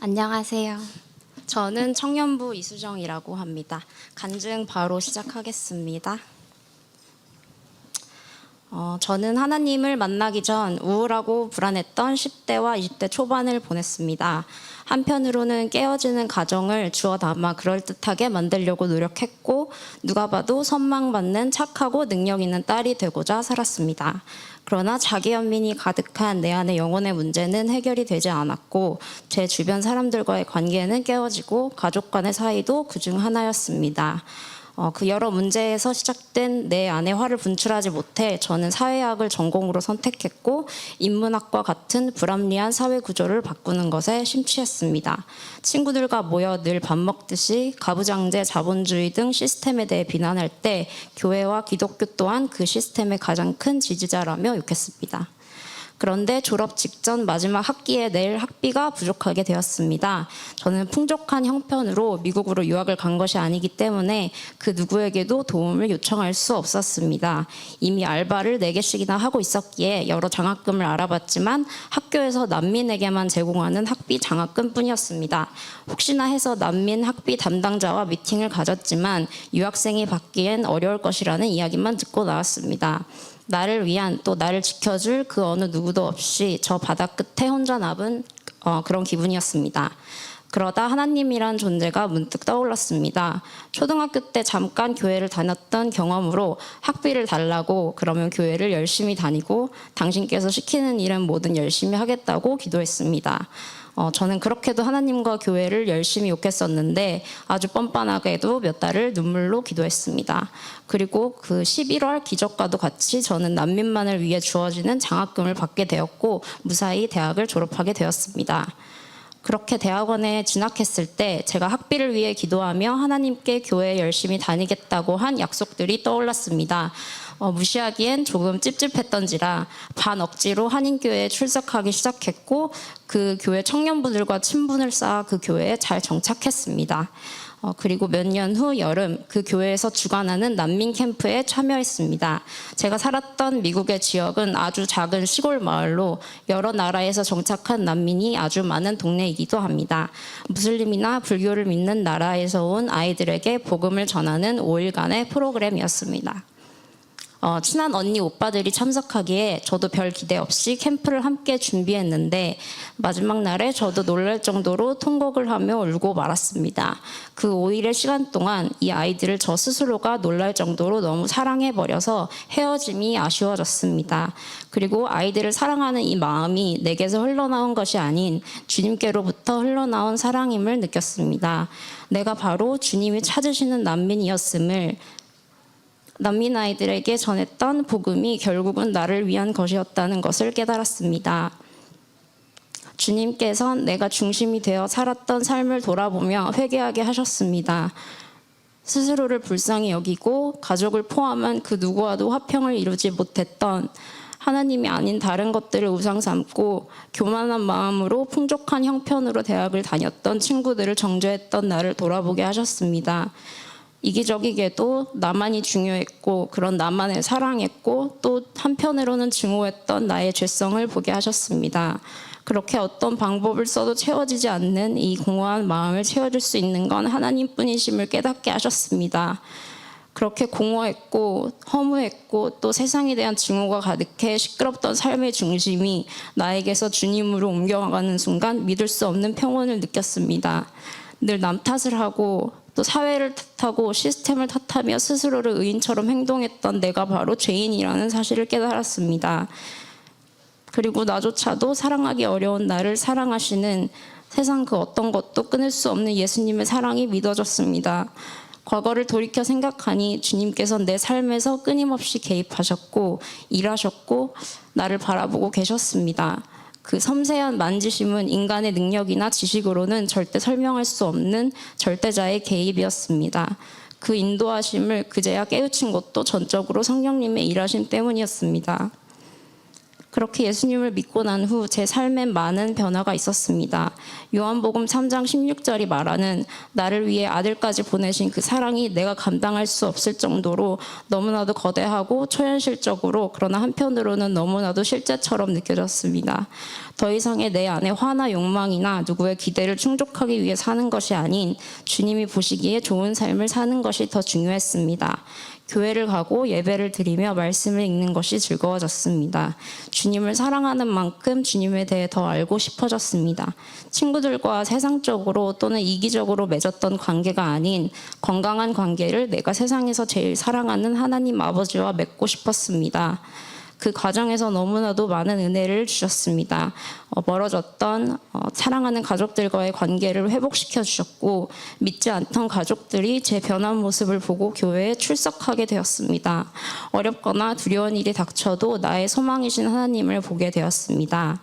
안녕하세요. 저는 청년부 이수정이라고 합니다. 간증 바로 시작하겠습니다. 저는 하나님을 만나기 전 우울하고 불안했던 10대와 20대 초반을 보냈습니다. 한편으로는 깨어지는 가정을 주워 담아 그럴듯하게 만들려고 노력했고 누가 봐도 선망받는 착하고 능력 있는 딸이 되고자 살았습니다. 그러나 자기 연민이 가득한 내 안의 영혼의 문제는 해결이 되지 않았고 제 주변 사람들과의 관계는 깨어지고 가족 간의 사이도 그중 하나였습니다. 그 여러 문제에서 시작된 내 안의 화를 분출하지 못해 저는 사회학을 전공으로 선택했고 인문학과 같은 불합리한 사회 구조를 바꾸는 것에 심취했습니다. 친구들과 모여 늘 밥 먹듯이 가부장제, 자본주의 등 시스템에 대해 비난할 때 교회와 기독교 또한 그 시스템의 가장 큰 지지자라며 욕했습니다. 그런데 졸업 직전 마지막 학기에 낼 학비가 부족하게 되었습니다. 저는 풍족한 형편으로 미국으로 유학을 간 것이 아니기 때문에 그 누구에게도 도움을 요청할 수 없었습니다. 이미 알바를 4개씩이나 하고 있었기에 여러 장학금을 알아봤지만 학교에서 난민에게만 제공하는 학비 장학금뿐이었습니다. 혹시나 해서 난민 학비 담당자와 미팅을 가졌지만 유학생이 받기엔 어려울 것이라는 이야기만 듣고 나왔습니다. 나를 위한 또 나를 지켜줄 그 어느 누구도 없이 저 바다 끝에 혼자 남은 그런 기분이었습니다. 그러다 하나님이란 존재가 문득 떠올랐습니다. 초등학교 때 잠깐 교회를 다녔던 경험으로 학비를 달라고 그러면 교회를 열심히 다니고 당신께서 시키는 일은 뭐든 열심히 하겠다고 기도했습니다. 저는 그렇게도 하나님과 교회를 열심히 욕했었는데 아주 뻔뻔하게도 몇 달을 눈물로 기도했습니다. 그리고 그 11월 기적과도 같이 저는 난민만을 위해 주어지는 장학금을 받게 되었고 무사히 대학을 졸업하게 되었습니다. 그렇게 대학원에 진학했을 때 제가 학비를 위해 기도하며 하나님께 교회에 열심히 다니겠다고 한 약속들이 떠올랐습니다. 무시하기엔 조금 찝찝했던지라 반 억지로 한인교회에 출석하기 시작했고 그 교회 청년부들과 친분을 쌓아 그 교회에 잘 정착했습니다. 그리고 몇 년 후 여름 그 교회에서 주관하는 난민 캠프에 참여했습니다. 제가 살았던 미국의 지역은 아주 작은 시골 마을로 여러 나라에서 정착한 난민이 아주 많은 동네이기도 합니다. 무슬림이나 불교를 믿는 나라에서 온 아이들에게 복음을 전하는 5일간의 프로그램이었습니다. 친한 언니 오빠들이 참석하기에 저도 별 기대 없이 캠프를 함께 준비했는데 마지막 날에 저도 놀랄 정도로 통곡을 하며 울고 말았습니다. 그 5일의 시간 동안 이 아이들을 저 스스로가 놀랄 정도로 너무 사랑해버려서 헤어짐이 아쉬워졌습니다. 그리고 아이들을 사랑하는 이 마음이 내게서 흘러나온 것이 아닌 주님께로부터 흘러나온 사랑임을 느꼈습니다. 내가 바로 주님이 찾으시는 난민이었음을 난민 아이들에게 전했던 복음이 결국은 나를 위한 것이었다는 것을 깨달았습니다. 주님께서는 내가 중심이 되어 살았던 삶을 돌아보며 회개하게 하셨습니다. 스스로를 불쌍히 여기고 가족을 포함한 그 누구와도 화평을 이루지 못했던 하나님이 아닌 다른 것들을 우상 삼고 교만한 마음으로 풍족한 형편으로 대학을 다녔던 친구들을 정죄했던 나를 돌아보게 하셨습니다. 이기적이게도 나만이 중요했고 그런 나만을 사랑했고 또 한편으로는 증오했던 나의 죄성을 보게 하셨습니다. 그렇게 어떤 방법을 써도 채워지지 않는 이 공허한 마음을 채워줄 수 있는 건 하나님뿐이심을 깨닫게 하셨습니다. 그렇게 공허했고 허무했고 또 세상에 대한 증오가 가득해 시끄럽던 삶의 중심이 나에게서 주님으로 옮겨가는 순간 믿을 수 없는 평온을 느꼈습니다. 늘 남 탓을 하고 또 사회를 탓하고 시스템을 탓하며 스스로를 의인처럼 행동했던 내가 바로 죄인이라는 사실을 깨달았습니다. 그리고 나조차도 사랑하기 어려운 나를 사랑하시는 세상 그 어떤 것도 끊을 수 없는 예수님의 사랑이 믿어졌습니다. 과거를 돌이켜 생각하니 주님께서는 내 삶에서 끊임없이 개입하셨고 일하셨고 나를 바라보고 계셨습니다. 그 섬세한 만지심은 인간의 능력이나 지식으로는 절대 설명할 수 없는 절대자의 개입이었습니다. 그 인도하심을 그제야 깨우친 것도 전적으로 성령님의 일하심 때문이었습니다. 그렇게 예수님을 믿고 난 후 제 삶엔 많은 변화가 있었습니다. 요한복음 3장 16절이 말하는 나를 위해 아들까지 보내신 그 사랑이 내가 감당할 수 없을 정도로 너무나도 거대하고 초현실적으로, 그러나 한편으로는 너무나도 실제처럼 느껴졌습니다. 더 이상의 내 안에 화나 욕망이나 누구의 기대를 충족하기 위해 사는 것이 아닌 주님이 보시기에 좋은 삶을 사는 것이 더 중요했습니다. 교회를 가고 예배를 드리며 말씀을 읽는 것이 즐거워졌습니다. 주님을 사랑하는 만큼 주님에 대해 더 알고 싶어졌습니다. 친구들과 세상적으로 또는 이기적으로 맺었던 관계가 아닌 건강한 관계를 내가 세상에서 제일 사랑하는 하나님 아버지와 맺고 싶었습니다. 그 과정에서 너무나도 많은 은혜를 주셨습니다. 멀어졌던 사랑하는 가족들과의 관계를 회복시켜 주셨고, 믿지 않던 가족들이 제 변한 모습을 보고 교회에 출석하게 되었습니다. 어렵거나 두려운 일이 닥쳐도 나의 소망이신 하나님을 보게 되었습니다.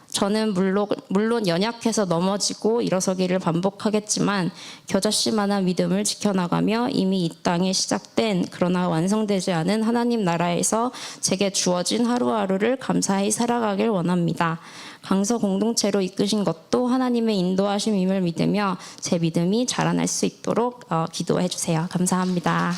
저는 물론 연약해서 넘어지고 일어서기를 반복하겠지만 겨자씨만한 믿음을 지켜나가며 이미 이 땅에 시작된 그러나 완성되지 않은 하나님 나라에서 제게 주어진 하루하루를 감사히 살아가길 원합니다. 강서 공동체로 이끄신 것도 하나님의 인도하심임을 믿으며 제 믿음이 자라날 수 있도록 기도해 주세요. 감사합니다.